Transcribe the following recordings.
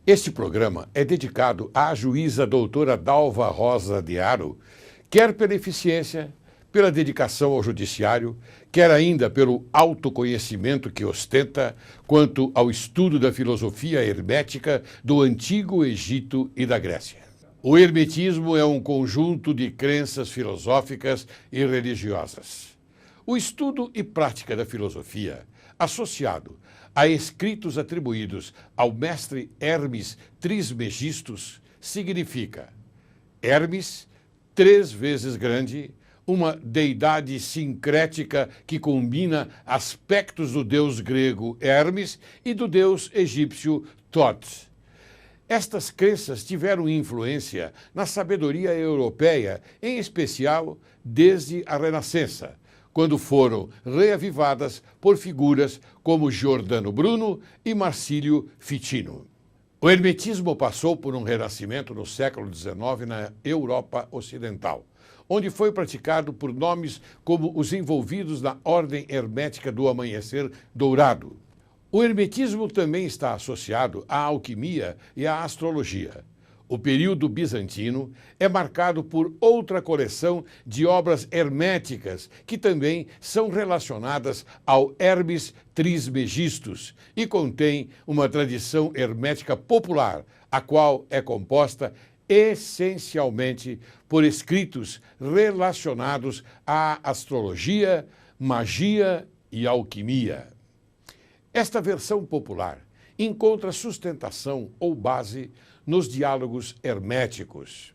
Este programa é dedicado à juíza doutora Dalva Rosa de Haro, quer pela eficiência, pela dedicação ao judiciário, quer ainda pelo autoconhecimento que ostenta quanto ao estudo da filosofia hermética do Antigo Egito e da Grécia. O hermetismo é um conjunto de crenças filosóficas e religiosas. O estudo e prática da filosofia, associado a escritos atribuídos ao mestre Hermes Trismegistus, significa Hermes, 3 vezes grande, uma deidade sincrética que combina aspectos do deus grego Hermes e do deus egípcio Thoth. Estas crenças tiveram influência na sabedoria europeia, em especial desde a Renascença, quando foram reavivadas por figuras como Giordano Bruno e Marcílio Ficino. O hermetismo passou por um renascimento no século XIX na Europa Ocidental, onde foi praticado por nomes como os envolvidos na Ordem Hermética do Amanhecer Dourado. O hermetismo também está associado à alquimia e à astrologia. O período bizantino é marcado por outra coleção de obras herméticas que também são relacionadas ao Hermes Trismegistus e contém uma tradição hermética popular, a qual é composta essencialmente por escritos relacionados à astrologia, magia e alquimia. Esta versão popular encontra sustentação ou base nos diálogos herméticos.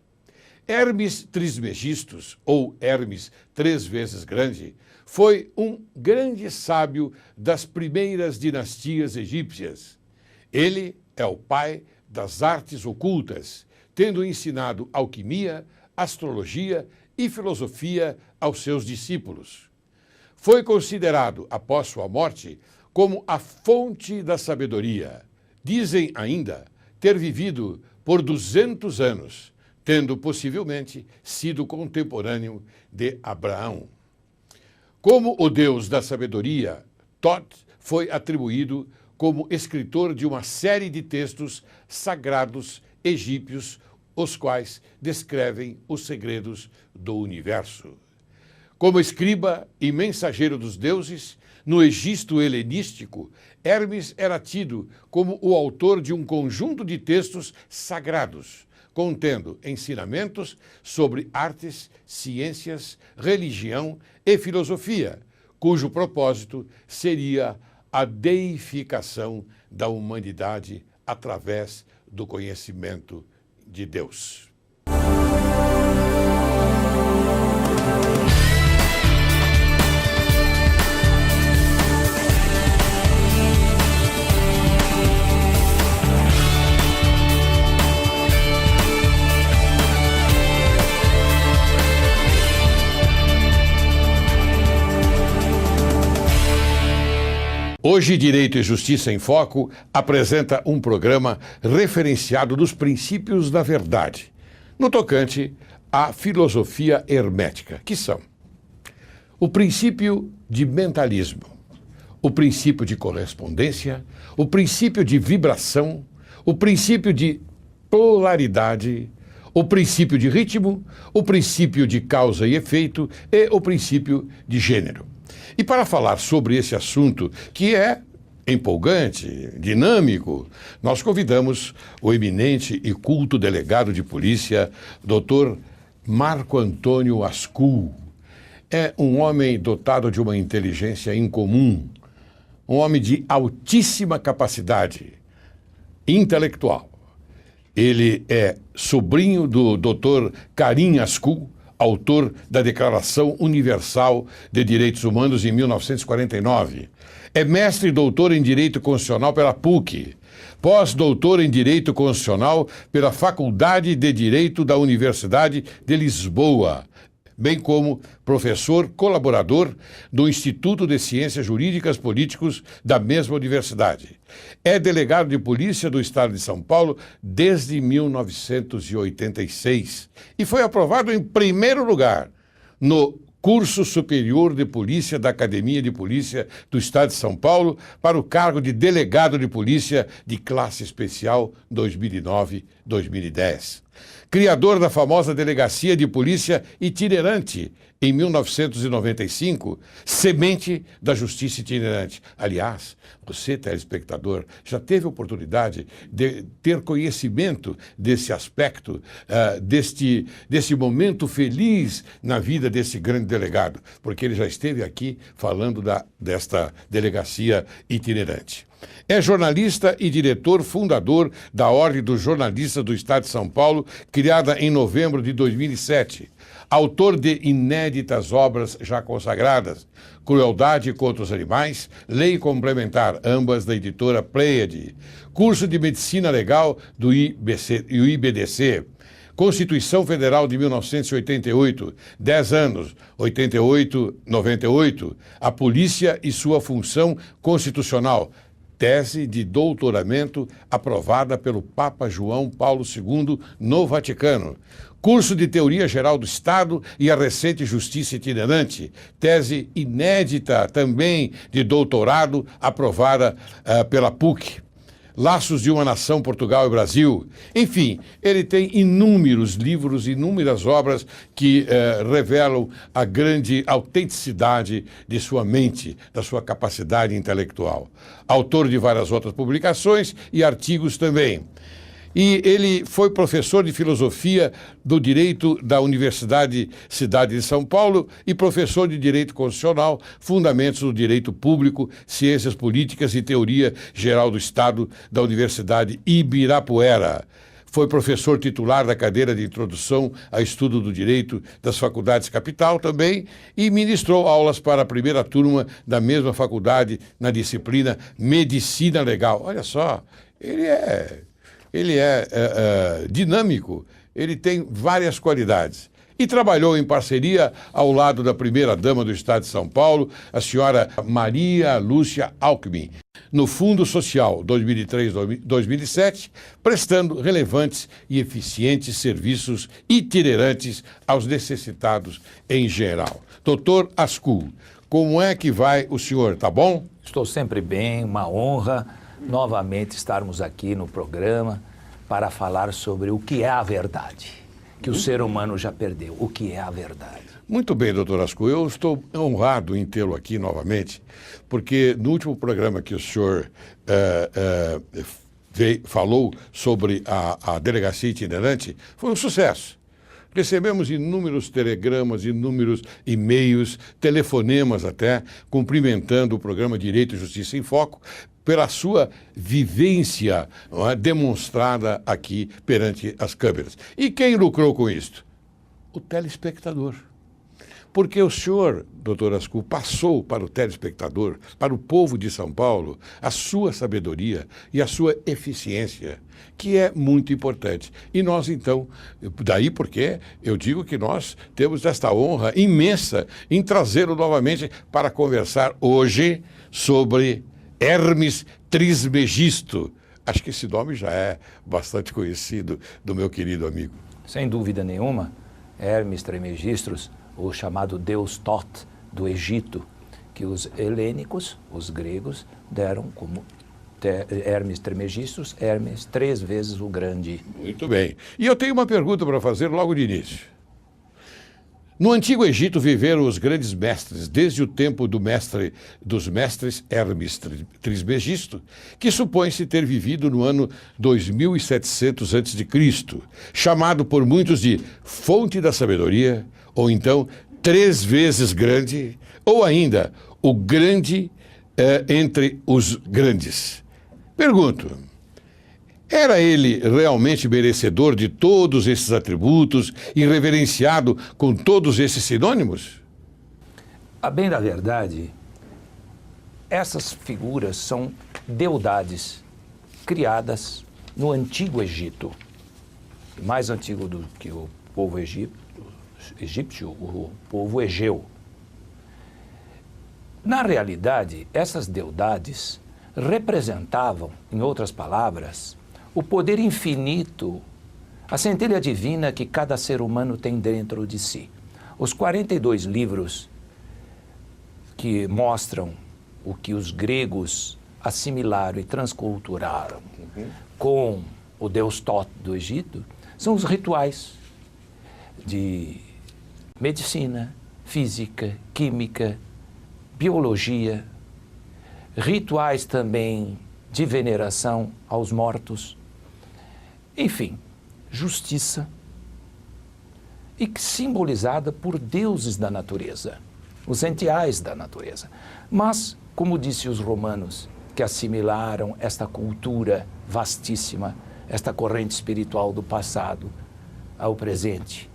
Hermes Trismegistus, ou Hermes 3 vezes grande, foi um grande sábio das primeiras dinastias egípcias. Ele é o pai das artes ocultas, tendo ensinado alquimia, astrologia e filosofia aos seus discípulos. Foi considerado, após sua morte, como a fonte da sabedoria. Dizem ainda ter vivido por 200 anos, tendo possivelmente sido contemporâneo de Abraão. Como o deus da sabedoria, Thoth foi atribuído como escritor de uma série de textos sagrados egípcios, os quais descrevem os segredos do universo. Como escriba e mensageiro dos deuses, no Egito helenístico, Hermes era tido como o autor de um conjunto de textos sagrados, contendo ensinamentos sobre artes, ciências, religião e filosofia, cujo propósito seria a deificação da humanidade através do conhecimento de Deus. Hoje, Direito e Justiça em Foco apresenta um programa referenciado nos princípios da verdade, no tocante à filosofia hermética, que são o princípio de mentalismo, o princípio de correspondência, o princípio de vibração, o princípio de polaridade, o princípio de ritmo, o princípio de causa e efeito e o princípio de gênero. E para falar sobre esse assunto, que é empolgante, dinâmico, nós convidamos o eminente e culto delegado de polícia, Dr. Marco Antônio Ascul. É um homem dotado de uma inteligência incomum, um homem de altíssima capacidade intelectual. Ele é sobrinho do Dr. Karim Ascul, autor da Declaração Universal de Direitos Humanos em 1949. É mestre e doutor em Direito Constitucional pela PUC, pós-doutor em Direito Constitucional pela Faculdade de Direito da Universidade de Lisboa, bem como professor colaborador do Instituto de Ciências Jurídicas Políticos da mesma universidade. É delegado de polícia do Estado de São Paulo desde 1986 e foi aprovado em primeiro lugar no Curso Superior de Polícia da Academia de Polícia do Estado de São Paulo para o cargo de Delegado de Polícia de Classe Especial 2009-2010. Criador da famosa Delegacia de Polícia Itinerante, em 1995, semente da Justiça Itinerante. Aliás, você, telespectador, já teve oportunidade de ter conhecimento desse aspecto, desse momento feliz na vida desse grande delegado, porque ele já esteve aqui falando desta Delegacia Itinerante. É jornalista e diretor fundador da Ordem dos Jornalistas do Estado de São Paulo, criada em novembro de 2007. Autor de inéditas obras já consagradas, Crueldade contra os Animais, Lei Complementar, ambas da editora Pleiade, Curso de Medicina Legal do IBDC, Constituição Federal de 1988, 10 anos, 88-98, A Polícia e Sua Função Constitucional, tese de doutoramento aprovada pelo Papa João Paulo II no Vaticano. Curso de Teoria Geral do Estado e a recente Justiça Itinerante, tese inédita também de doutorado aprovada pela PUC. Laços de uma Nação, Portugal e Brasil. Enfim, ele tem inúmeros livros, inúmeras obras que revelam a grande autenticidade de sua mente, da sua capacidade intelectual. Autor de várias outras publicações e artigos também. E ele foi professor de filosofia do direito da Universidade Cidade de São Paulo e professor de direito constitucional, fundamentos do direito público, ciências políticas e teoria geral do Estado da Universidade Ibirapuera. Foi professor titular da cadeira de Introdução a Estudo do Direito das Faculdades Capital também e ministrou aulas para a primeira turma da mesma faculdade na disciplina Medicina Legal. Olha só, ele é dinâmico, ele tem várias qualidades. E trabalhou em parceria ao lado da primeira-dama do Estado de São Paulo, a senhora Maria Lúcia Alckmin, no Fundo Social 2003-2007, prestando relevantes e eficientes serviços itinerantes aos necessitados em geral. Doutor Ascul, como é que vai o senhor? Tá bom? Estou sempre bem, uma honra novamente estarmos aqui no programa para falar sobre o que é a verdade, que o ser humano já perdeu. O que é a verdade? Muito bem, doutor Ascul, eu estou honrado em tê-lo aqui novamente, porque no último programa que o senhor falou sobre a Delegacia Itinerante, foi um sucesso. Recebemos inúmeros telegramas, inúmeros e-mails, telefonemas até, cumprimentando o programa Direito e Justiça em Foco, pela sua vivência demonstrada aqui perante as câmeras. E quem lucrou com isto? O telespectador. Porque o senhor, doutor Ascul, passou para o telespectador, para o povo de São Paulo, a sua sabedoria e a sua eficiência, que é muito importante. E nós, então, daí porque eu digo que nós temos esta honra imensa em trazê-lo novamente para conversar hoje sobre Hermes Trismegisto. Acho que esse nome já é bastante conhecido do meu querido amigo. Sem dúvida nenhuma, Hermes Trismegistus, o chamado Deus Tot do Egito, que os helênicos, os gregos, deram como Hermes Trismegistus, Hermes 3 vezes o Grande. Muito bem. E eu tenho uma pergunta para fazer logo de início. No Antigo Egito viveram os grandes mestres, desde o tempo dos mestres Hermes Trismegisto, que supõe-se ter vivido no ano 2700 a.C., chamado por muitos de fonte da sabedoria, ou então 3 vezes grande, ou ainda o grande entre os grandes. Pergunto, era ele realmente merecedor de todos esses atributos e reverenciado com todos esses sinônimos? A bem da verdade, essas figuras são deidades criadas no Antigo Egito, mais antigo do que o povo egípcio, o povo egeu. Na realidade, essas deidades representavam, em outras palavras, o poder infinito, a centelha divina que cada ser humano tem dentro de si. Os 42 livros que mostram o que os gregos assimilaram e transculturaram com o deus Thoth do Egito são os rituais de medicina, física, química, biologia, rituais também de veneração aos mortos, enfim, justiça, e que simbolizada por deuses da natureza, os entiais da natureza. Mas, como disse os romanos, que assimilaram esta cultura vastíssima, esta corrente espiritual do passado ao presente,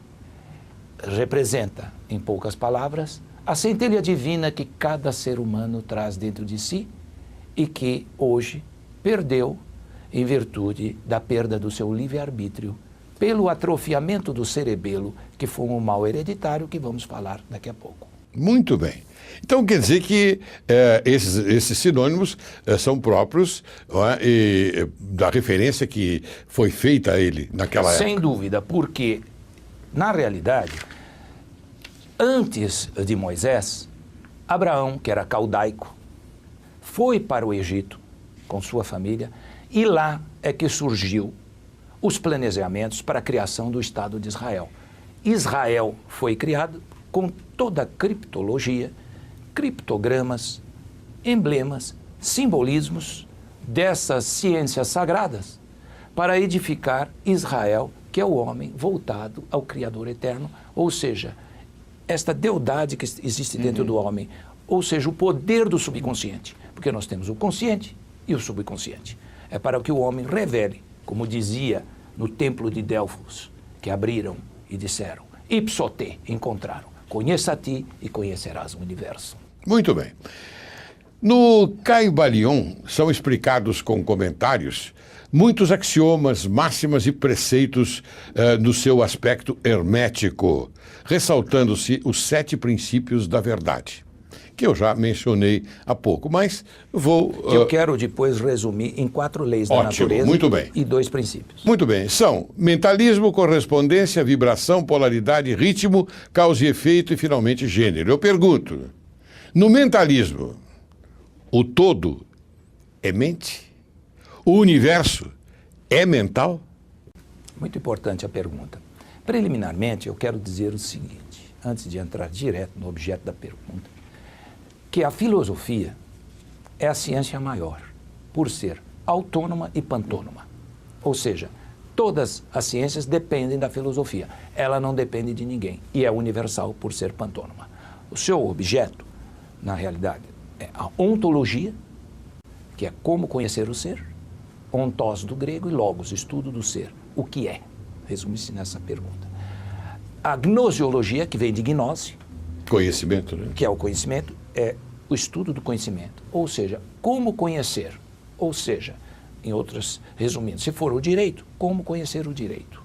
representa, em poucas palavras, a centelha divina que cada ser humano traz dentro de si e que hoje perdeu em virtude da perda do seu livre-arbítrio, pelo atrofiamento do cerebelo, que foi um mal hereditário que vamos falar daqui a pouco. Muito bem. Então quer dizer que esses sinônimos são próprios da referência que foi feita a ele naquela época. Sem dúvida, porque, na realidade, antes de Moisés, Abraão, que era caldaico, foi para o Egito com sua família e lá é que surgiu os planejamentos para a criação do Estado de Israel. Israel foi criado com toda a criptologia, criptogramas, emblemas, simbolismos dessas ciências sagradas para edificar Israel, que é o homem voltado ao Criador eterno, ou seja, esta deidade que existe dentro do homem, ou seja, o poder do subconsciente, porque nós temos o consciente e o subconsciente. É para que o homem revele, como dizia no templo de Delfos, que abriram e disseram, ipso te, encontraram, conheça a ti e conhecerás o universo. Muito bem. No Caibalion são explicados com comentários muitos axiomas, máximas e preceitos no seu aspecto hermético, ressaltando-se os 7 princípios da verdade, que eu já mencionei há pouco, mas vou... Eu quero depois resumir em 4 leis da natureza muito bem. E 2 princípios. Muito bem. São mentalismo, correspondência, vibração, polaridade, ritmo, causa e efeito e, finalmente, gênero. Eu pergunto, no mentalismo, o todo é mente? O universo é mental? Muito importante a pergunta. Preliminarmente, eu quero dizer o seguinte, antes de entrar direto no objeto da pergunta, que a filosofia é a ciência maior, por ser autônoma e pantônoma. Ou seja, todas as ciências dependem da filosofia. Ela não depende de ninguém e é universal por ser pantônoma. O seu objeto, na realidade, é a ontologia, que é como conhecer o ser, ontós do grego e logos, estudo do ser, o que é. Resume-se nessa pergunta. A gnosiologia, que vem de gnose, conhecimento, né? Que é o conhecimento, é o estudo do conhecimento, ou seja, como conhecer, ou seja, em outras, resumindo, se for o direito, como conhecer o direito,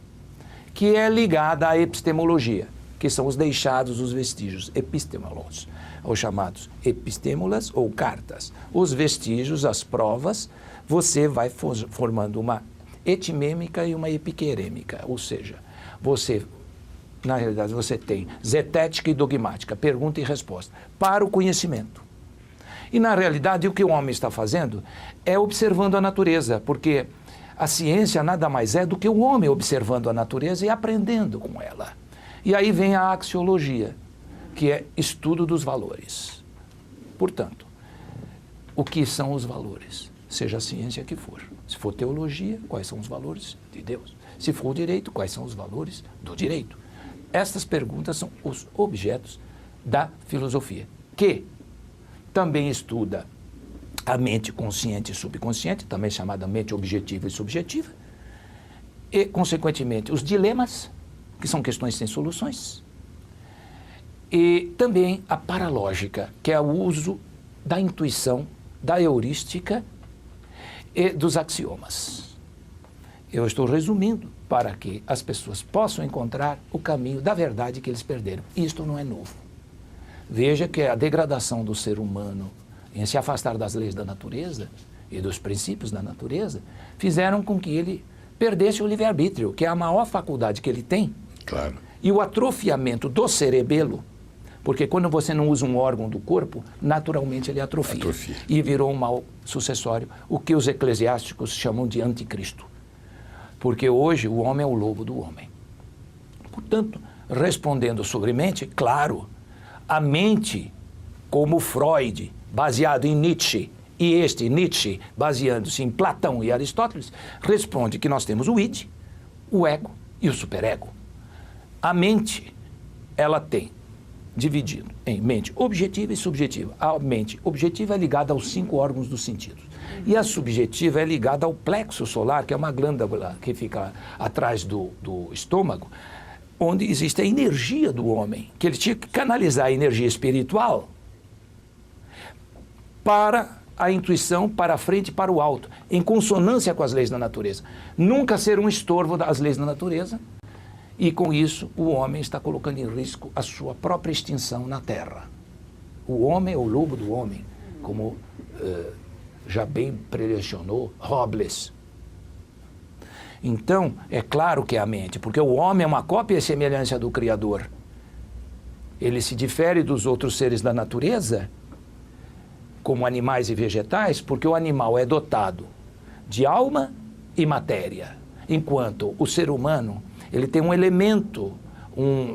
que é ligada à epistemologia, que são os deixados, os vestígios, epistemolos, ou chamados epistémulas ou cartas. Os vestígios, as provas, você vai formando uma etimêmica e uma epiquerêmica, ou seja, você, na realidade, você tem zetética e dogmática, pergunta e resposta, para o conhecimento. E, na realidade, o que o homem está fazendo é observando a natureza, porque a ciência nada mais é do que o homem observando a natureza e aprendendo com ela. E aí vem a axiologia, que é estudo dos valores. Portanto, o que são os valores? Seja a ciência que for. Se for teologia, quais são os valores de Deus? Se for direito, quais são os valores do direito? Estas perguntas são os objetos da filosofia, que também estuda a mente consciente e subconsciente, também chamada mente objetiva e subjetiva, e, consequentemente, os dilemas, que são questões sem soluções, e também a paralógica, que é o uso da intuição, da heurística e dos axiomas. Eu estou resumindo para que as pessoas possam encontrar o caminho da verdade que eles perderam. Isto não é novo. Veja que a degradação do ser humano em se afastar das leis da natureza e dos princípios da natureza fizeram com que ele perdesse o livre-arbítrio, que é a maior faculdade que ele tem. Claro. E o atrofiamento do cerebelo, porque quando você não usa um órgão do corpo, naturalmente ele atrofia. E virou um mal sucessório, o que os eclesiásticos chamam de anticristo. Porque hoje o homem é o lobo do homem. Portanto, respondendo sobre mente, claro, a mente, como Freud, baseado em Nietzsche, e Nietzsche, baseando-se em Platão e Aristóteles, responde que nós temos o id, o ego e o superego. A mente, ela tem dividido em mente objetiva e subjetiva. A mente objetiva é ligada aos 5 órgãos dos sentidos. E a subjetiva é ligada ao plexo solar, que é uma glândula que fica atrás do estômago, onde existe a energia do homem, que ele tinha que canalizar a energia espiritual para a intuição, para a frente e para o alto, em consonância com as leis da natureza. Nunca ser um estorvo das leis da natureza, e com isso o homem está colocando em risco a sua própria extinção na Terra. O homem é o lobo do homem, como já bem prelecionou Robles. Então, é claro que é a mente, porque o homem é uma cópia e semelhança do Criador. Ele se difere dos outros seres da natureza, como animais e vegetais, porque o animal é dotado de alma e matéria, enquanto o ser humano ele tem um elemento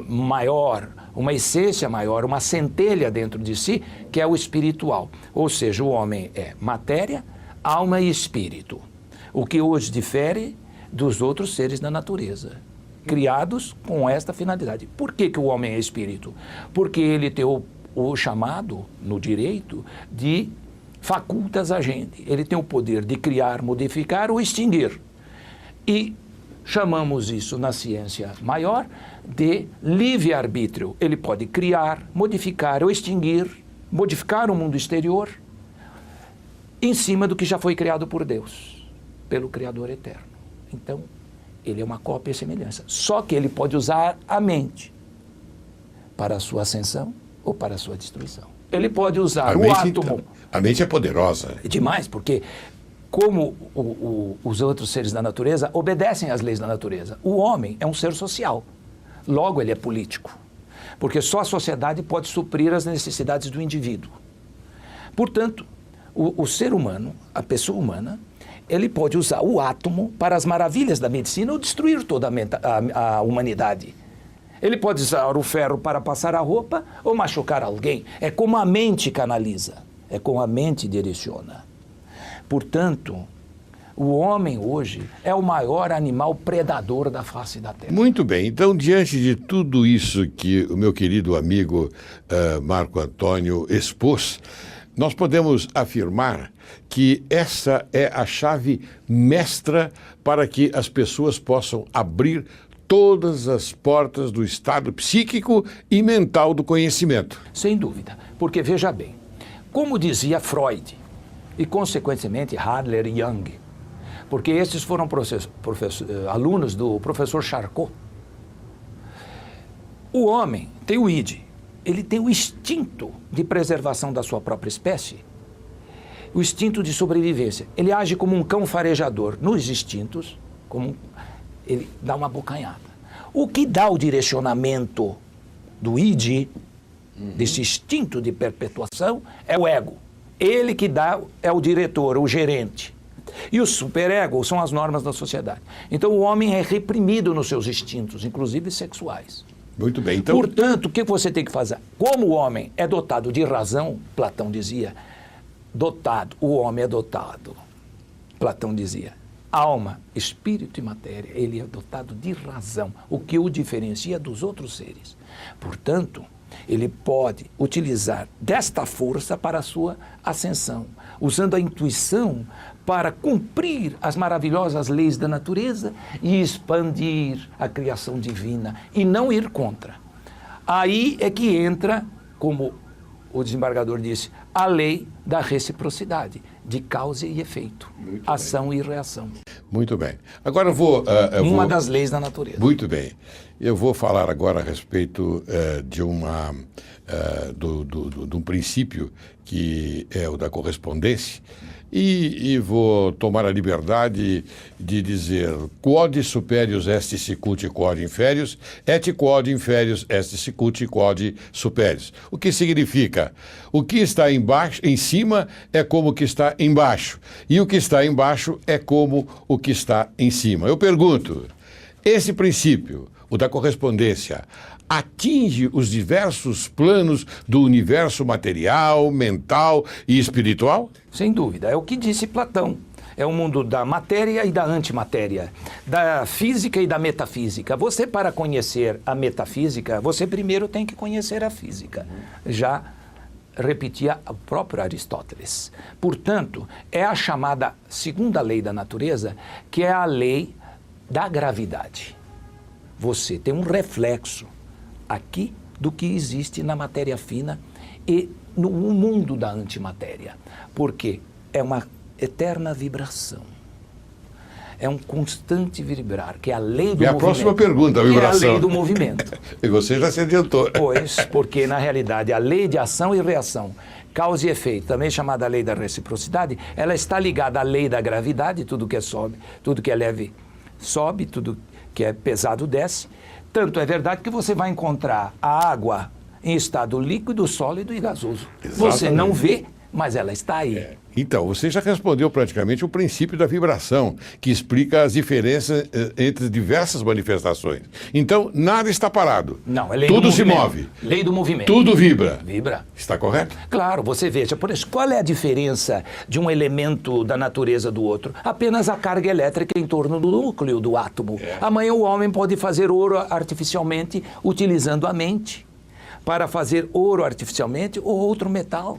maior, uma essência maior, uma centelha dentro de si, que é o espiritual. Ou seja, o homem é matéria, alma e espírito, o que hoje difere dos outros seres da natureza, criados com esta finalidade. Por que o homem é espírito? Porque ele tem o chamado, no direito, de facultas agente. Ele tem o poder de criar, modificar ou extinguir. E chamamos isso na ciência maior de livre-arbítrio. Ele pode criar, modificar ou extinguir, modificar o mundo exterior em cima do que já foi criado por Deus, pelo Criador eterno. Então, ele é uma cópia e semelhança. Só que ele pode usar a mente para a sua ascensão ou para a sua destruição. Ele pode usar o átomo. A mente é poderosa. É demais, porque como os outros seres da natureza obedecem às leis da natureza. O homem é um ser social, logo ele é político, porque só a sociedade pode suprir as necessidades do indivíduo. Portanto, o ser humano, a pessoa humana, ele pode usar o átomo para as maravilhas da medicina ou destruir toda a humanidade. Ele pode usar o ferro para passar a roupa ou machucar alguém. É como a mente canaliza, é como a mente direciona. Portanto, o homem hoje é o maior animal predador da face da Terra. Muito bem. Então, diante de tudo isso que o meu querido amigo Marco Antônio expôs, nós podemos afirmar que essa é a chave mestra para que as pessoas possam abrir todas as portas do estado psíquico e mental do conhecimento. Sem dúvida. Porque, veja bem, como dizia Freud, e, consequentemente, Adler e Jung, porque esses foram alunos do professor Charcot. O homem tem o id, ele tem o instinto de preservação da sua própria espécie, o instinto de sobrevivência. Ele age como um cão farejador nos instintos, ele dá uma bocanhada. O que dá o direcionamento do id, desse instinto de perpetuação, é o ego. Ele que dá, é o diretor, o gerente. E o superego são as normas da sociedade. Então o homem é reprimido nos seus instintos, inclusive sexuais. Muito bem. Então... Portanto, o que você tem que fazer? Como o homem é dotado de razão, Platão dizia, o homem é dotado, Platão dizia, alma, espírito e matéria, ele é dotado de razão, o que o diferencia dos outros seres. Portanto, ele pode utilizar desta força para a sua ascensão, usando a intuição para cumprir as maravilhosas leis da natureza e expandir a criação divina e não ir contra. Aí é que entra, como o desembargador disse, a lei da reciprocidade. de causa e efeito, ação e reação. Muito bem. Agora eu vou... Uma das leis da natureza. Muito bem. Eu vou falar agora a respeito de um princípio que é o da correspondência e vou tomar a liberdade de dizer quod superius est sicut quod inferius et quod inferius est sicut quod superius. O que significa? O que está em cima é como o que está embaixo e o que está embaixo é como o que está em cima. Eu pergunto, esse princípio, o da correspondência, atinge os diversos planos do universo material, mental e espiritual? Sem dúvida. É o que disse Platão. É o mundo da matéria e da antimatéria, da física e da metafísica. Você, para conhecer a metafísica, você primeiro tem que conhecer a física. Já repetia o próprio Aristóteles. Portanto, é a chamada segunda lei da natureza, que é a lei da gravidade. Você tem um reflexo aqui do que existe na matéria fina e no mundo da antimatéria, porque é uma eterna vibração. É um constante vibrar, que é a lei do movimento. E a próxima pergunta, a vibração. Que é a lei do movimento. E você já se adiantou. Pois, porque na realidade a lei de ação e reação, causa e efeito, também chamada lei da reciprocidade, ela está ligada à lei da gravidade, tudo que é sobe, tudo que é leve sobe, tudo que é pesado desce. Tanto é verdade que você vai encontrar a água em estado líquido, sólido e gasoso. Exatamente. Você não vê, mas ela está aí. Então, você já respondeu praticamente o princípio da vibração, que explica as diferenças entre diversas manifestações. Então, nada está parado. Não, é lei Tudo do se movimento. move. Lei do movimento. Tudo vibra. Vibra. Está correto? Claro, você veja, por isso, qual é a diferença de um elemento da natureza do outro? Apenas a carga elétrica em torno do núcleo do átomo. Amanhã o homem pode fazer ouro artificialmente utilizando a mente para fazer ouro artificialmente ou outro metal.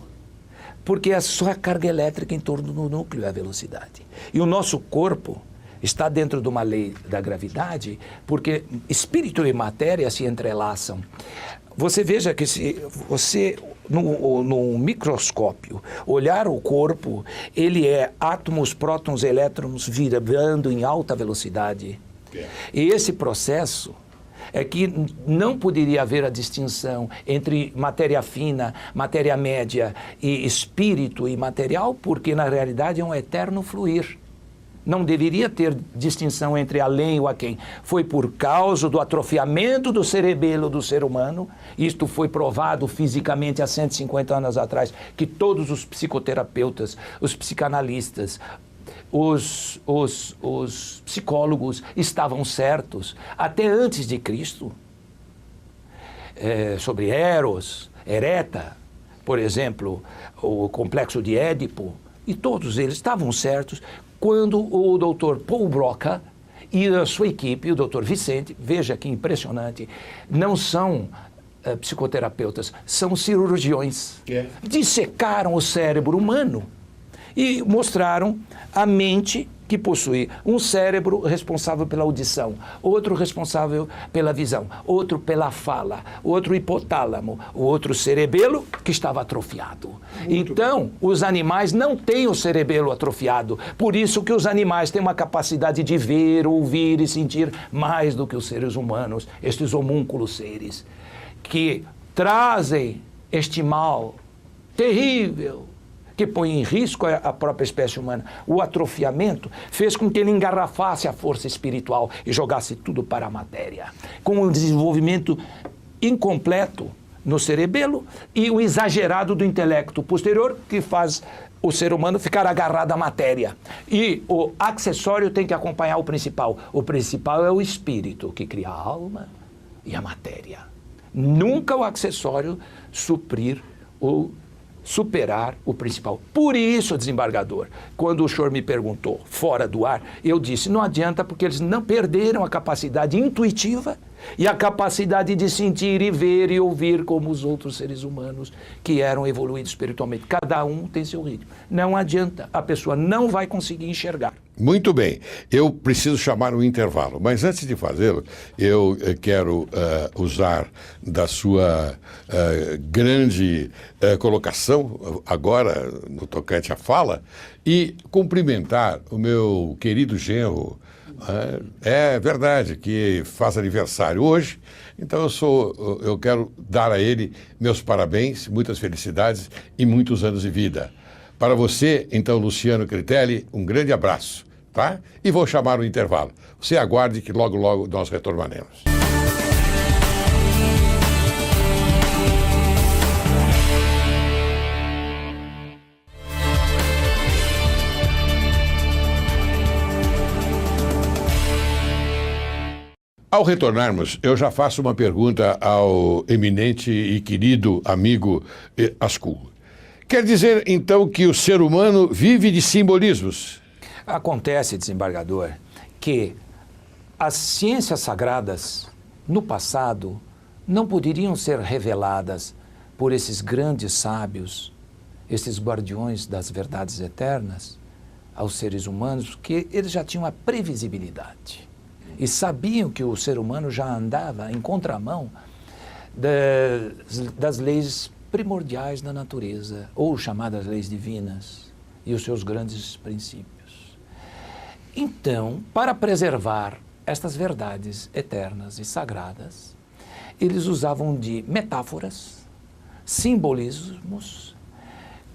Porque é só a carga elétrica em torno do núcleo, é a velocidade. E o nosso corpo está dentro de uma lei da gravidade, porque espírito e matéria se entrelaçam. Você veja que se você, no microscópio, olhar o corpo, ele é átomos, prótons, elétrons vibrando em alta velocidade. E esse processo é que não poderia haver a distinção entre matéria fina, matéria média e espírito e material, porque na realidade é um eterno fluir. Não deveria ter distinção entre além e o aquém. Foi por causa do atrofiamento do cerebelo do ser humano, isto foi provado fisicamente há 150 anos atrás, que todos os psicoterapeutas, os psicanalistas, os psicólogos estavam certos, até antes de Cristo, sobre Eros, Ereta, por exemplo, o complexo de Édipo, e todos eles estavam certos quando o doutor Paul Broca e a sua equipe, o doutor Vicente, veja que impressionante, não são psicoterapeutas, são cirurgiões, dissecaram o cérebro humano e mostraram a mente que possui um cérebro responsável pela audição, outro responsável pela visão, outro pela fala, outro hipotálamo, o outro cerebelo que estava atrofiado. Então, os animais não têm o cerebelo atrofiado, por isso que os animais têm uma capacidade de ver, ouvir e sentir mais do que os seres humanos, estes homúnculos seres, que trazem este mal terrível, que põe em risco a própria espécie humana. O atrofiamento fez com que ele engarrafasse a força espiritual e jogasse tudo para a matéria, com um desenvolvimento incompleto no cerebelo e o exagerado do intelecto posterior, que faz o ser humano ficar agarrado à matéria. E o acessório tem que acompanhar o principal. O principal é o espírito, que cria a alma e a matéria. Nunca o acessório superar o principal. Por isso, desembargador, quando o senhor me perguntou fora do ar, eu disse, não adianta, porque eles não perderam a capacidade intuitiva e a capacidade de sentir e ver e ouvir como os outros seres humanos que eram evoluídos espiritualmente. Cada um tem seu ritmo. Não adianta, a pessoa não vai conseguir enxergar. Muito bem, eu preciso chamar um intervalo, mas antes de fazê-lo, eu quero usar da sua grande colocação, agora no tocante à fala, e cumprimentar o meu querido genro. É verdade que faz aniversário hoje, então eu quero dar a ele meus parabéns, muitas felicidades e muitos anos de vida. Para você, então, Luciano Critelli, um grande abraço, tá? E vou chamar o intervalo. Você aguarde que logo, logo nós retornaremos. Ao retornarmos, eu já faço uma pergunta ao eminente e querido amigo Ascul. Quer dizer, então, que o ser humano vive de simbolismos? Acontece, desembargador, que as ciências sagradas, no passado, não poderiam ser reveladas por esses grandes sábios, esses guardiões das verdades eternas, aos seres humanos, porque eles já tinham a previsibilidade. E sabiam que o ser humano já andava em contramão das leis primordiais da natureza, ou chamadas leis divinas, e os seus grandes princípios. Então, para preservar estas verdades eternas e sagradas, eles usavam de metáforas, simbolismos,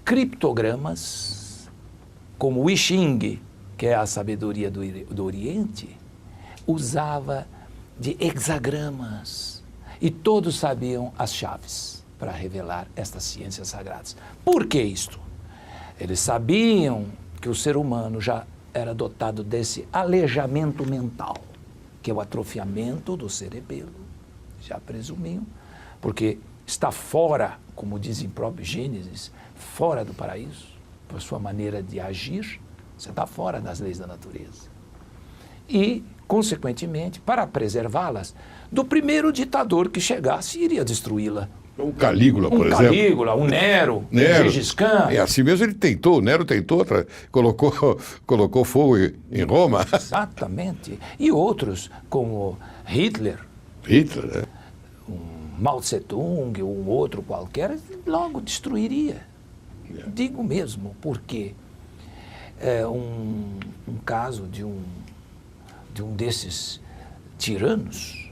criptogramas, como o I Ching, que é a sabedoria do Oriente, usava de hexagramas, e todos sabiam as chaves para revelar estas ciências sagradas. Por que isto? Eles sabiam que o ser humano já era dotado desse aleijamento mental, que é o atrofiamento do cerebelo, já presumiam, porque está fora, como dizem em próprio Gênesis, fora do paraíso, por sua maneira de agir, você está fora das leis da natureza. E, consequentemente, para preservá-las, do primeiro ditador que chegasse, iria destruí-la. O Calígula, por exemplo. Calígula, o Nero, o Gengis Khan. É assim mesmo ele tentou, o Nero tentou, colocou fogo em Roma. Exatamente. E outros, como Hitler. Hitler, Mao Tse-tung, um outro qualquer, logo destruiria. Digo mesmo, porque é um caso de um desses tiranos,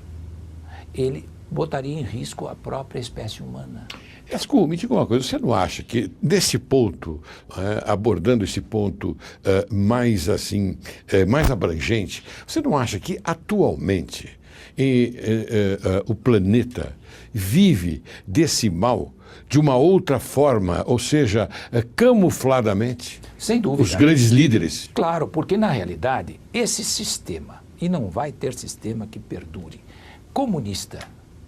ele botaria em risco a própria espécie humana. Ascul, me diga uma coisa, você não acha que nesse ponto, abordando esse ponto mais assim, mais abrangente, você não acha que atualmente o planeta vive desse mal de uma outra forma, ou seja, camufladamente? Sem dúvida. Os grandes líderes. Claro, porque na realidade esse sistema, e não vai ter sistema que perdure, comunista,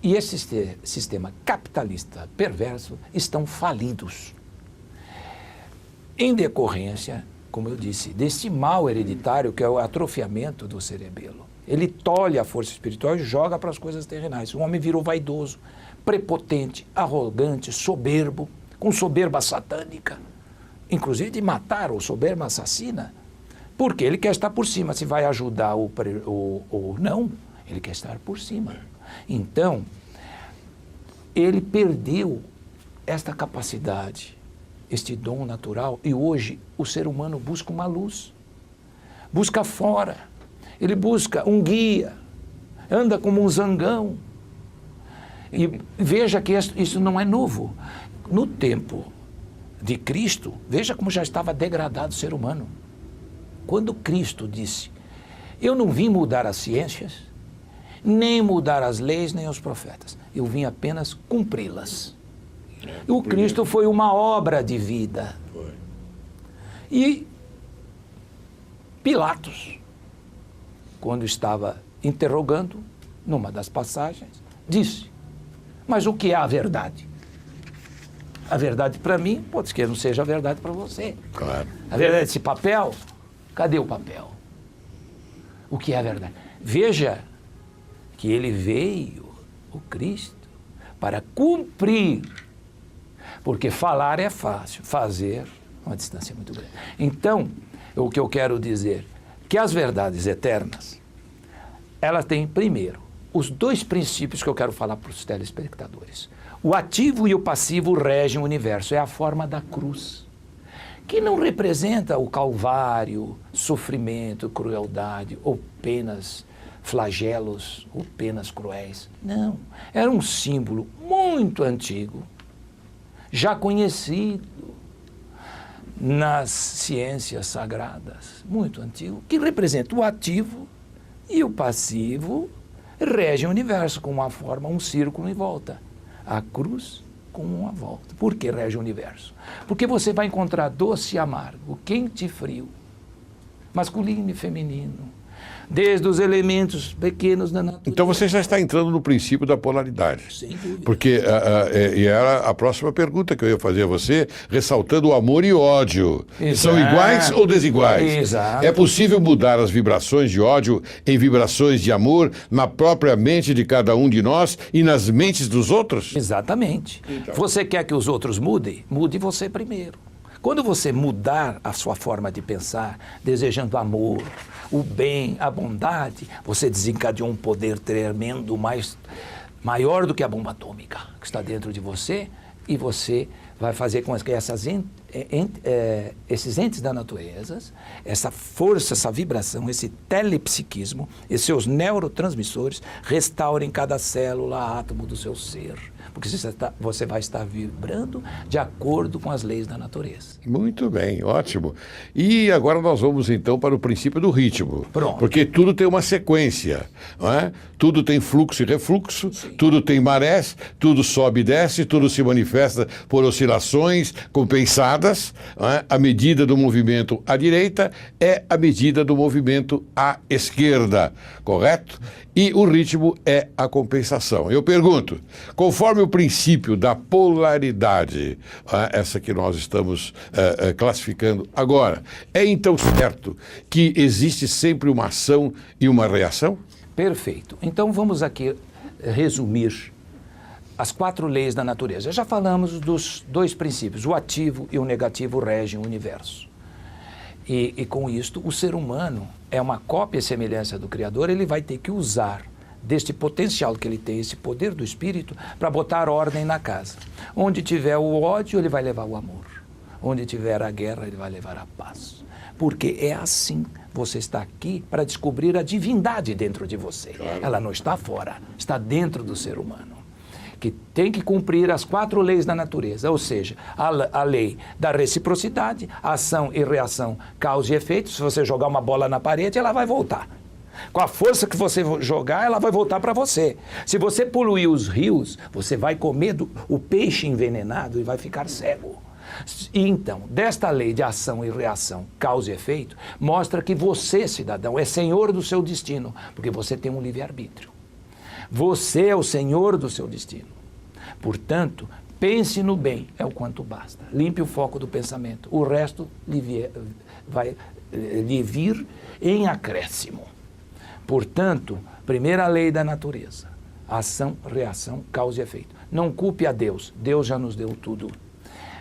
e esse sistema capitalista perverso estão falidos. Em decorrência, como eu disse, desse mal hereditário que é o atrofiamento do cerebelo. Ele tolhe a força espiritual e joga para as coisas terrenais. O homem virou vaidoso, prepotente, arrogante, soberbo, com soberba satânica, inclusive de matar ou soberba assassina, porque ele quer estar por cima. Se vai ajudar ou não, ele quer estar por cima. Então, ele perdeu esta capacidade, este dom natural, e hoje o ser humano busca uma luz, busca fora, ele busca um guia, anda como um zangão. E veja que isso não é novo. No tempo de Cristo, veja como já estava degradado o ser humano. Quando Cristo disse, eu não vim mudar as ciências, nem mudar as leis, nem os profetas. Eu vim apenas cumpri-las. O Cristo foi uma obra de vida. E Pilatos, quando estava interrogando, numa das passagens, disse, mas o que é a verdade? A verdade para mim, pode ser que não seja a verdade para você. Claro. A verdade é esse papel, cadê o papel? O que é a verdade? Veja que ele veio, o Cristo, para cumprir. Porque falar é fácil, fazer é uma distância muito grande. Então, o que eu quero dizer, que as verdades eternas, elas têm, primeiro, os dois princípios que eu quero falar para os telespectadores. O ativo e o passivo regem o universo, é a forma da cruz, que não representa o calvário, sofrimento, crueldade, ou penas, flagelos, ou penas cruéis. Não, era um símbolo muito antigo, já conhecido nas ciências sagradas, muito antigo, que representa o ativo e o passivo, regem o universo com uma forma, um círculo em volta. A cruz com uma volta. Por que rege o universo? Porque você vai encontrar doce e amargo, quente e frio, masculino e feminino, desde os elementos pequenos da natureza. Então você já está entrando no princípio da polaridade. Sem dúvida. Porque e era a próxima pergunta que eu ia fazer a você, ressaltando o amor e ódio. Exato. São iguais ou desiguais? Exato. É possível mudar as vibrações de ódio em vibrações de amor na própria mente de cada um de nós e nas mentes dos outros? Exatamente. Então. Você quer que os outros mudem? Mude você primeiro. Quando você mudar a sua forma de pensar, desejando amor, o bem, a bondade, você desencadeou um poder tremendo, maior do que a bomba atômica que está dentro de você, e você vai fazer com que esses entes da natureza, essa força, essa vibração, esse telepsiquismo, esses seus neurotransmissores, restaurem cada célula, átomo do seu ser. Porque você vai estar vibrando de acordo com as leis da natureza. Muito bem, ótimo. E agora nós vamos então para o princípio do ritmo. Pronto. Porque tudo tem uma sequência, não é? Tudo tem fluxo e refluxo, sim, tudo tem marés, tudo sobe e desce, tudo se manifesta por oscilações compensadas, não é? A medida do movimento à direita é a medida do movimento à esquerda, correto? E o ritmo é a compensação. Eu pergunto, conforme o princípio da polaridade, essa que nós estamos classificando agora, é então certo que existe sempre uma ação e uma reação? Perfeito. Então vamos aqui resumir as 4 leis da natureza. Já falamos dos 2 princípios, o ativo e o negativo regem o universo. E com isto, o ser humano é uma cópia e semelhança do Criador, ele vai ter que usar deste potencial que ele tem, esse poder do Espírito, para botar ordem na casa. Onde tiver o ódio, ele vai levar o amor. Onde tiver a guerra, ele vai levar a paz. Porque é assim, você está aqui para descobrir a divindade dentro de você. Claro. Ela não está fora, está dentro do ser humano, que tem que cumprir as 4 leis da natureza, ou seja, a lei da reciprocidade, ação e reação, causa e efeito. Se você jogar uma bola na parede, ela vai voltar. Com a força que você jogar, ela vai voltar para você. Se você poluir os rios, você vai comer o peixe envenenado e vai ficar cego. E então, desta lei de ação e reação, causa e efeito, mostra que você, cidadão, é senhor do seu destino, porque você tem um livre-arbítrio. Você é o senhor do seu destino. Portanto, pense no bem, é o quanto basta. Limpe o foco do pensamento. O resto vai lhe vir em acréscimo. Portanto, primeira lei da natureza. Ação, reação, causa e efeito. Não culpe a Deus. Deus já nos deu tudo.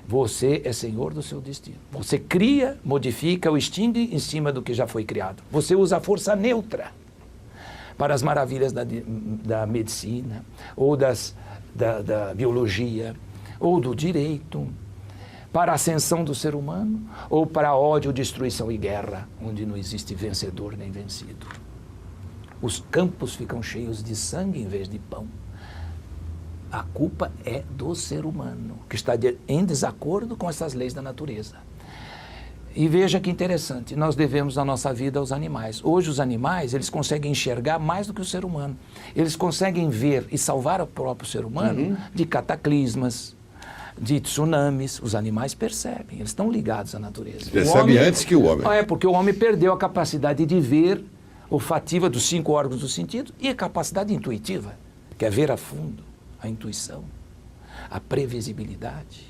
Você é senhor do seu destino. Você cria, modifica ou extingue em cima do que já foi criado. Você usa a força neutra para as maravilhas da medicina, ou da biologia, ou do direito, para a ascensão do ser humano, ou para ódio, destruição e guerra, onde não existe vencedor nem vencido. Os campos ficam cheios de sangue em vez de pão. A culpa é do ser humano, que está em desacordo com essas leis da natureza. E veja que interessante, nós devemos a nossa vida aos animais. Hoje os animais, eles conseguem enxergar mais do que o ser humano. Eles conseguem ver e salvar o próprio ser humano de cataclismas, de tsunamis. Os animais percebem, eles estão ligados à natureza. Percebe antes que o homem. É, porque o homem perdeu a capacidade de ver, olfativa dos 5 órgãos do sentido, e a capacidade intuitiva, que é ver a fundo, a intuição, a previsibilidade.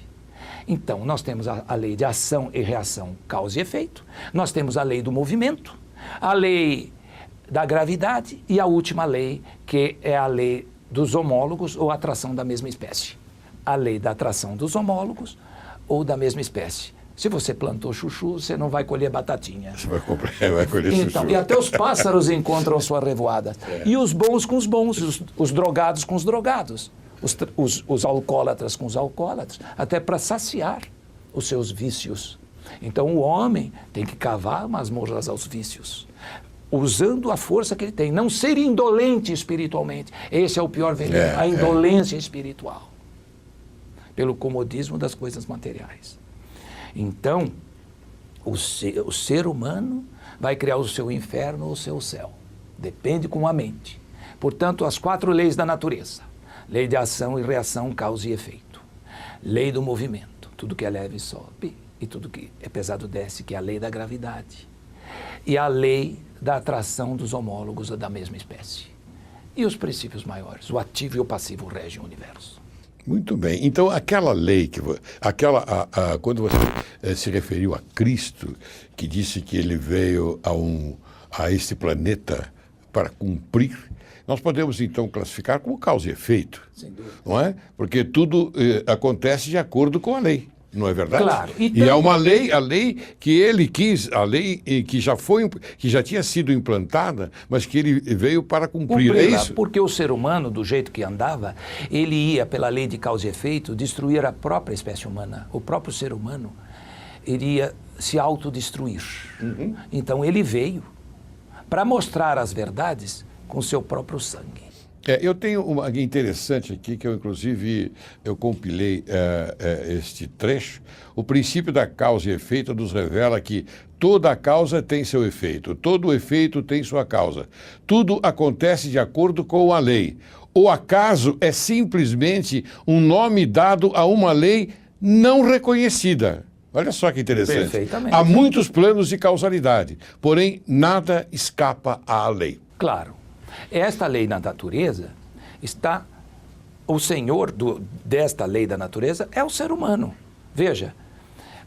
Então, nós temos a lei de ação e reação, causa e efeito. Nós temos a lei do movimento, a lei da gravidade e a última lei, que é a lei dos homólogos ou atração da mesma espécie. A lei da atração dos homólogos ou da mesma espécie. Se você plantou chuchu, você não vai colher batatinha. Você vai colher então, chuchu. E até os pássaros encontram sua revoada. E os bons com os bons, os drogados com os drogados, os alcoólatras com os alcoólatras, até para saciar os seus vícios. Então o homem tem que cavar masmorras aos vícios, usando a força que ele tem, não ser indolente espiritualmente. Esse é o pior veneno, a indolência espiritual, pelo comodismo das coisas materiais. Então, o ser humano vai criar o seu inferno ou o seu céu. Depende com a mente. Portanto, as 4 leis da natureza. Lei de ação e reação, causa e efeito. Lei do movimento. Tudo que é leve sobe e tudo que é pesado desce, que é a lei da gravidade. E a lei da atração dos homólogos da mesma espécie. E os princípios maiores, o ativo e o passivo regem o universo. Muito bem. Então, aquela lei, quando você se referiu a Cristo, que disse que ele veio a este planeta para cumprir, nós podemos, então, classificar como causa e efeito. Sem dúvida. Não é? Porque tudo acontece de acordo com a lei. Não é verdade? Claro. E é uma lei, a lei que ele quis, a lei que já tinha sido implantada, mas que ele veio para cumprir. É isso? Porque o ser humano, do jeito que andava, ele ia, pela lei de causa e efeito, destruir a própria espécie humana. O próprio ser humano iria se autodestruir. Uhum. Então ele veio para mostrar as verdades com seu próprio sangue. Eu tenho uma interessante aqui, que inclusive eu compilei este trecho. O princípio da causa e efeito nos revela que toda a causa tem seu efeito, todo o efeito tem sua causa. Tudo acontece de acordo com a lei. O acaso é simplesmente um nome dado a uma lei não reconhecida. Olha só que interessante. Perfeitamente. Há muitos planos de causalidade, porém nada escapa à lei. Claro. Esta lei da natureza está... O senhor desta lei da natureza é o ser humano. Veja,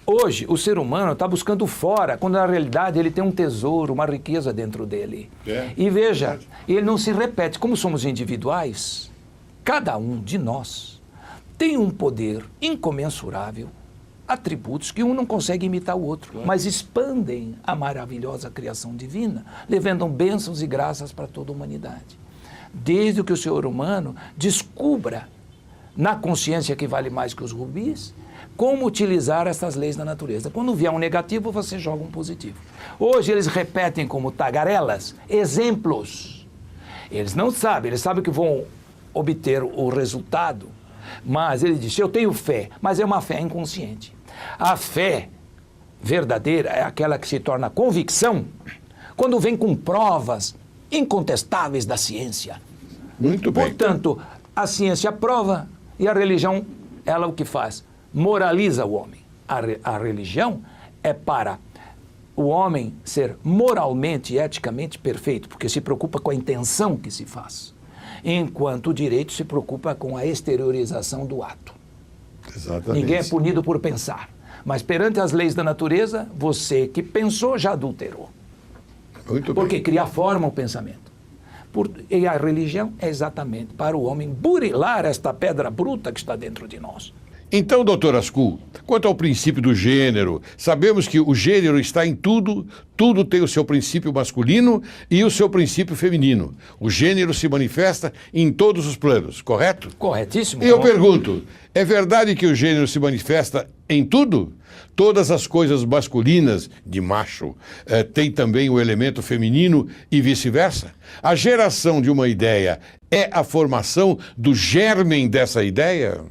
hoje o ser humano está buscando fora, quando na realidade ele tem um tesouro, uma riqueza dentro dele. E veja, ele não se repete. Como somos individuais, cada um de nós tem um poder incomensurável, atributos que um não consegue imitar o outro, mas expandem a maravilhosa criação divina, levando bênçãos e graças para toda a humanidade. Desde que o ser humano descubra, na consciência que vale mais que os rubis, como utilizar essas leis da natureza. Quando vier um negativo, você joga um positivo. Hoje eles repetem como tagarelas exemplos. Eles não sabem, eles sabem que vão obter o resultado, mas ele diz, eu tenho fé, mas é uma fé inconsciente. A fé verdadeira é aquela que se torna convicção quando vem com provas incontestáveis da ciência. Muito bem. Portanto, a ciência prova e a religião, ela o que faz? Moraliza o homem. A religião é para o homem ser moralmente e eticamente perfeito, porque se preocupa com a intenção que se faz, enquanto o direito se preocupa com a exteriorização do ato. Exatamente. Ninguém é punido por pensar, mas perante as leis da natureza, você que pensou já adulterou. Muito Porque bem. cria forma o pensamento. E a religião é exatamente para o homem burilar esta pedra bruta que está dentro de nós. Então, doutor Ascul, quanto ao princípio do gênero, sabemos que o gênero está em tudo, tudo tem o seu princípio masculino e o seu princípio feminino. O gênero se manifesta em todos os planos, correto? Corretíssimo. E eu pergunto, é verdade que o gênero se manifesta em tudo? Todas as coisas masculinas, de macho, têm também o elemento feminino e vice-versa? A geração de uma ideia é a formação do germen dessa ideia?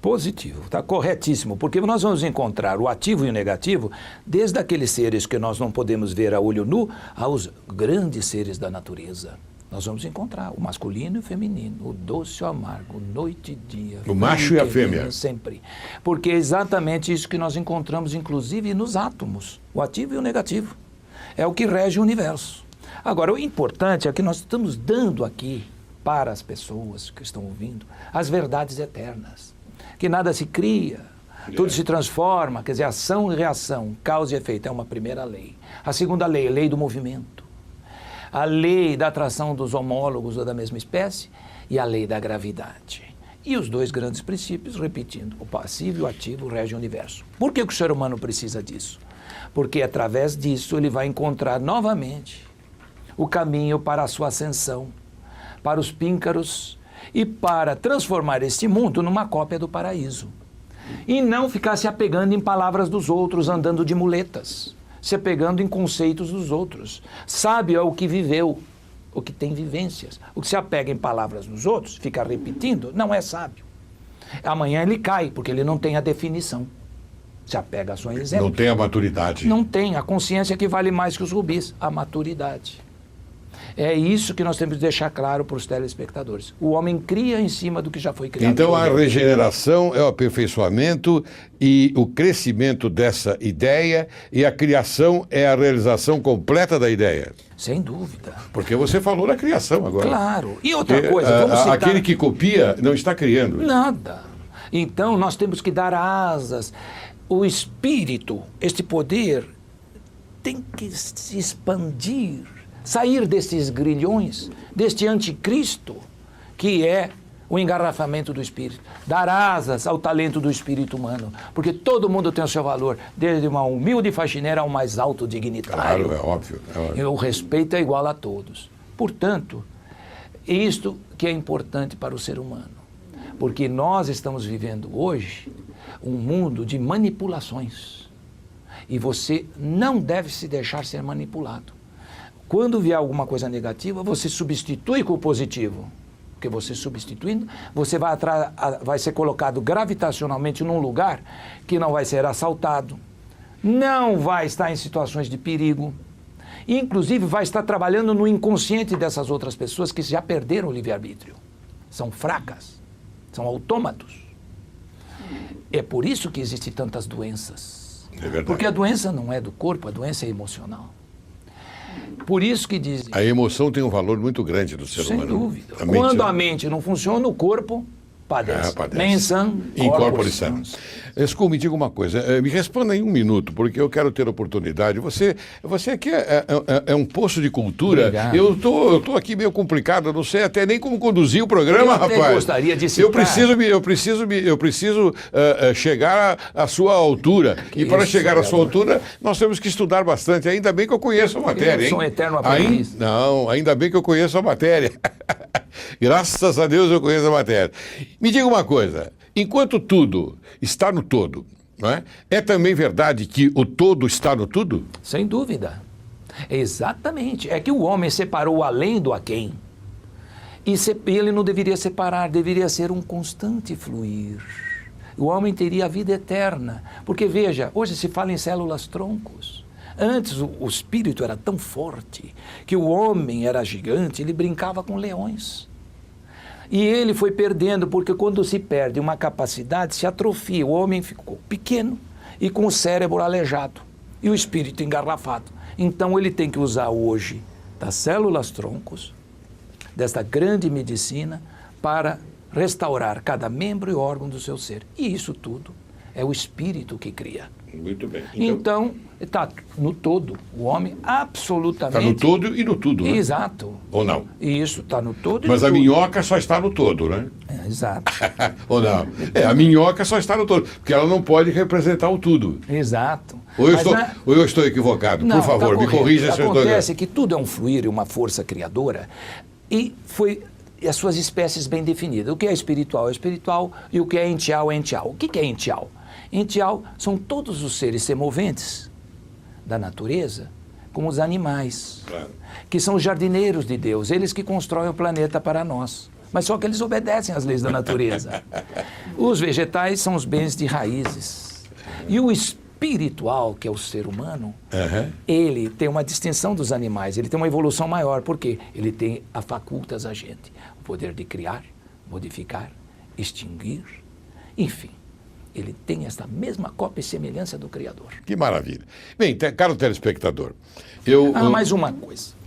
Positivo, está corretíssimo, porque nós vamos encontrar o ativo e o negativo desde aqueles seres que nós não podemos ver a olho nu aos grandes seres da natureza. Nós vamos encontrar o masculino e o feminino, o doce e o amargo, noite e dia. O macho e a fêmea. Sempre. Porque é exatamente isso que nós encontramos, inclusive, nos átomos, o ativo e o negativo. É o que rege o universo. Agora, o importante é que nós estamos dando aqui para as pessoas que estão ouvindo as verdades eternas. Que nada se cria, tudo se transforma, quer dizer, ação e reação, causa e efeito, é uma primeira lei. A segunda lei, a lei do movimento. a lei da atração dos homólogos ou da mesma espécie e a lei da gravidade. E os dois grandes princípios, repetindo, o passivo e o ativo regem o universo. Por que o ser humano precisa disso? Porque através disso ele vai encontrar novamente o caminho para a sua ascensão, para os píncaros e para transformar este mundo numa cópia do paraíso. E não ficar se apegando em palavras dos outros, andando de muletas, se apegando em conceitos dos outros. Sábio é o que viveu, o que tem vivências. O que se apega em palavras dos outros, fica repetindo, não é sábio. Amanhã ele cai, porque ele não tem a definição. Se apega só em exemplos. Não tem a maturidade. Não tem. A consciência que vale mais que os rubis, a maturidade. É isso que nós temos que deixar claro para os telespectadores. O homem cria em cima do que já foi criado. Então a regeneração é o aperfeiçoamento e o crescimento dessa ideia, e a criação é a realização completa da ideia. Sem dúvida. Porque você falou na criação agora. Claro. E outra coisa, vamos citar... Aquele que copia não está criando. Nada. Então nós temos que dar asas. O espírito, este poder, tem que se expandir. Sair desses grilhões, deste anticristo, que é o engarrafamento do espírito. Dar asas ao talento do espírito humano. Porque todo mundo tem o seu valor, desde uma humilde faxineira ao mais alto dignitário. Claro, é óbvio. E o respeito é igual a todos. Portanto, isto que é importante para o ser humano. Porque nós estamos vivendo hoje um mundo de manipulações. E você não deve se deixar ser manipulado. Quando vier alguma coisa negativa, você substitui com o positivo. Porque você substituindo, você vai ser colocado gravitacionalmente num lugar que não vai ser assaltado, não vai estar em situações de perigo, inclusive vai estar trabalhando no inconsciente dessas outras pessoas que já perderam o livre-arbítrio. São fracas, são autômatos. É por isso que existem tantas doenças. É verdade. Porque a doença não é do corpo, a doença é emocional. Por isso que dizem... A emoção tem um valor muito grande do ser humano. Sem dúvida. Quando a mente não funciona, o corpo padece. Padece. Incorpore sã. Escu, me diga uma coisa, me responda em um minuto, porque eu quero ter oportunidade. Você aqui é um poço de cultura. Obrigado. Eu tô aqui meio complicado, não sei até nem como conduzir o programa, eu até rapaz. Gostaria de citar. Eu preciso chegar à sua altura. E para chegar à sua altura, nós temos que estudar bastante. Ainda bem que eu conheço a matéria, hein? Eu sou um eterno aprendiz. Ainda bem que eu conheço a matéria. Graças a Deus eu conheço a matéria. Me diga uma coisa, enquanto tudo está no todo, não é? É também verdade que o todo está no tudo? Sem dúvida. Exatamente. É que o homem separou o além do aquém. E ele não deveria separar, deveria ser um constante fluir. O homem teria a vida eterna. Porque veja, hoje se fala em células-troncos. Antes o espírito era tão forte que o homem era gigante, ele brincava com leões. E ele foi perdendo, porque quando se perde uma capacidade, se atrofia. O homem ficou pequeno e com o cérebro aleijado e o espírito engarrafado. Então ele tem que usar hoje das células-troncos, desta grande medicina, para restaurar cada membro e órgão do seu ser. E isso tudo é o espírito que cria. Muito bem. Então, está no todo. O homem absolutamente... Está no todo e no tudo, né? Exato. Ou não? Isso, está no todo e Mas no a tudo. minhoca só está no todo, né? Exato. Ou não? A minhoca só está no todo, porque ela não pode representar o tudo. Exato. Ou eu estou equivocado? Não, por favor, tá me corrija se eu estou... Acontece que tudo é um fluir e uma força criadora, e as suas espécies bem definidas. O que é espiritual é espiritual e o que é ential é ential. O que é ential? Ential são todos os seres semoventes da natureza, como os animais, Claro. que são os jardineiros de Deus, eles que constroem o planeta para nós. Mas só que eles obedecem às leis da natureza. Os vegetais são os bens de raízes. E o espiritual, que é o ser humano, ele tem uma distinção dos animais, ele tem uma evolução maior, porque ele tem a facultas a gente, o poder de criar, modificar, extinguir, enfim. Ele tem essa mesma cópia e semelhança do Criador. Que maravilha. Bem, caro telespectador, mais uma coisa.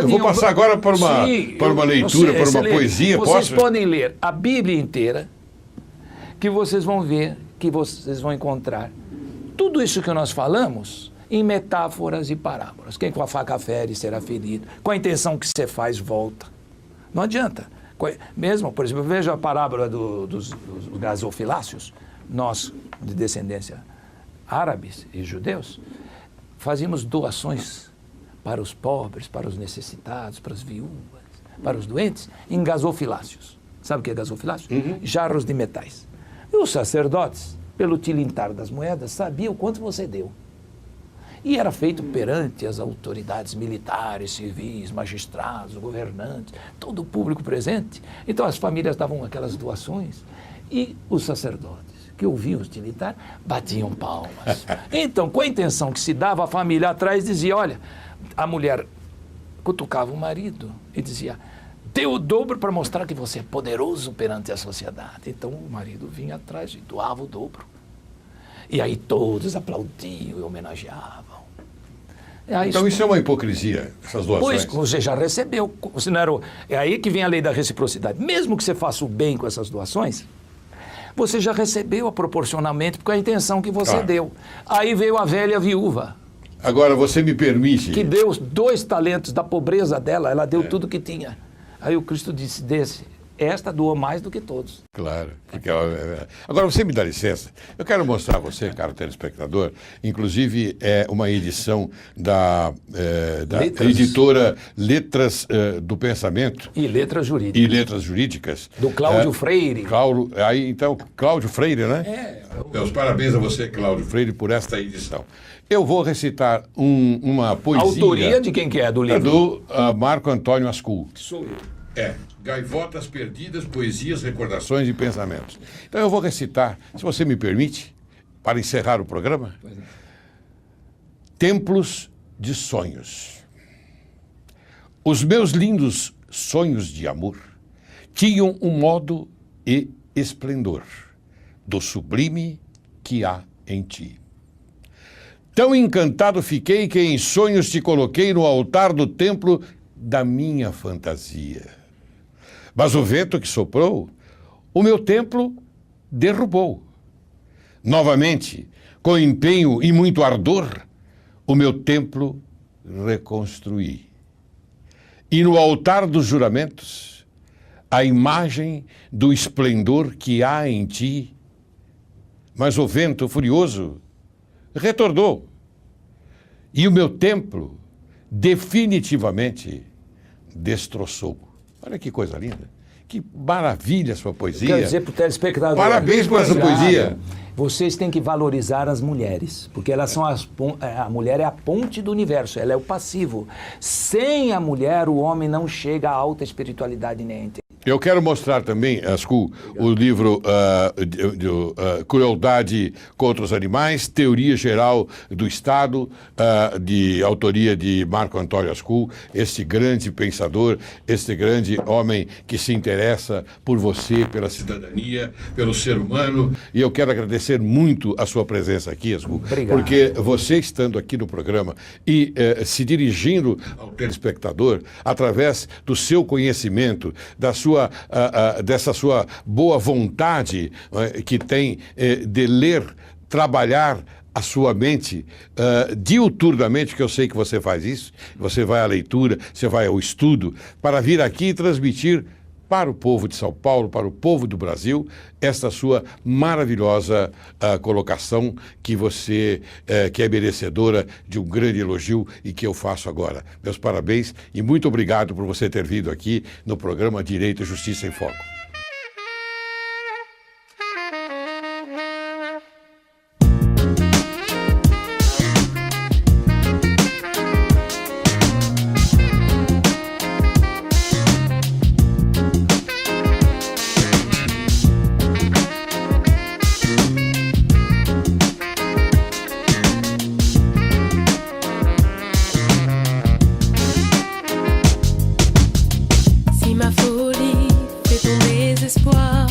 Eu vou passar agora para uma leitura, para uma poesia. Vocês podem ler a Bíblia inteira, que vocês vão ver, que vocês vão encontrar. Tudo isso que nós falamos em metáforas e parábolas. Quem com a faca fere será ferido. Com a intenção que você faz, volta. Não adianta. Mesmo, por exemplo, veja a parábola dos gasofiláceos. Nós, de descendência árabes e judeus, fazíamos doações para os pobres, para os necessitados, para as viúvas, para os doentes, em gasofiláceos. Sabe o que é gasofilácio? Jarros de metais. E os sacerdotes, pelo tilintar das moedas, sabiam quanto você deu. E era feito perante as autoridades militares, civis, magistrados, governantes, todo o público presente. Então as famílias davam aquelas doações e os sacerdotes, que ouviam os tilintar, batiam palmas. Então, com a intenção que se dava, a família atrás dizia, olha, a mulher cutucava o marido e dizia, dê o dobro para mostrar que você é poderoso perante a sociedade. Então o marido vinha atrás e doava o dobro. E aí todos aplaudiam e homenageavam. Então isso é uma hipocrisia, essas doações. Pois, você já recebeu. Você não era é aí que vem a lei da reciprocidade. Mesmo que você faça o bem com essas doações, você já recebeu proporcionalmente com a intenção que você deu. Aí veio a velha viúva. Agora, você me permite... Que deu 2 talentos da pobreza dela, ela deu tudo que tinha. Aí o Cristo disse, esta doou mais do que todos. Claro. Porque, agora, você me dá licença. Eu quero mostrar a você, caro telespectador, inclusive é uma edição da editora Letras do Pensamento. E Letras Jurídicas. E Letras Jurídicas. Do Cláudio Freire. Cláudio Freire, né? Meus parabéns a você, Cláudio Freire, por esta edição. Eu vou recitar uma poesia... A autoria de quem que é do livro? Do Marco Antônio Ascul. Sou eu. Gaivotas Perdidas, Poesias, Recordações e Pensamentos. Então eu vou recitar, se você me permite, para encerrar o programa, Templos de Sonhos. Os meus lindos sonhos de amor tinham um modo e esplendor do sublime que há em ti. Tão encantado fiquei que em sonhos te coloquei no altar do templo da minha fantasia. Mas o vento que soprou, o meu templo derrubou. Novamente, com empenho e muito ardor, o meu templo reconstruí. E no altar dos juramentos, a imagem do esplendor que há em ti. Mas o vento furioso retornou. E o meu templo definitivamente destroçou. Olha que coisa linda. Que maravilha a sua poesia. Quero dizer para o telespectador... Parabéns por essa poesia. Vocês têm que valorizar as mulheres, porque elas são a mulher é a ponte do universo, ela é o passivo. Sem a mulher, o homem não chega à alta espiritualidade nem à inteligência. Eu quero mostrar também, Ascul, o livro Crueldade contra os Animais, Teoria Geral do Estado, de autoria de Marco Antônio Ascul, este grande pensador, este grande homem que se interessa por você, pela cidadania, pelo ser humano. E eu quero agradecer muito a sua presença aqui, Ascul, porque você estando aqui no programa e se dirigindo ao telespectador através do seu conhecimento, dessa sua boa vontade que tem de ler, trabalhar a sua mente diuturnamente, que eu sei que você faz isso, você vai à leitura, você vai ao estudo, para vir aqui e transmitir para o povo de São Paulo, para o povo do Brasil, esta sua maravilhosa colocação que você que é merecedora de um grande elogio e que eu faço agora. Meus parabéns e muito obrigado por você ter vindo aqui no programa Direito e Justiça em Foco. Si ma folie fait ton désespoir,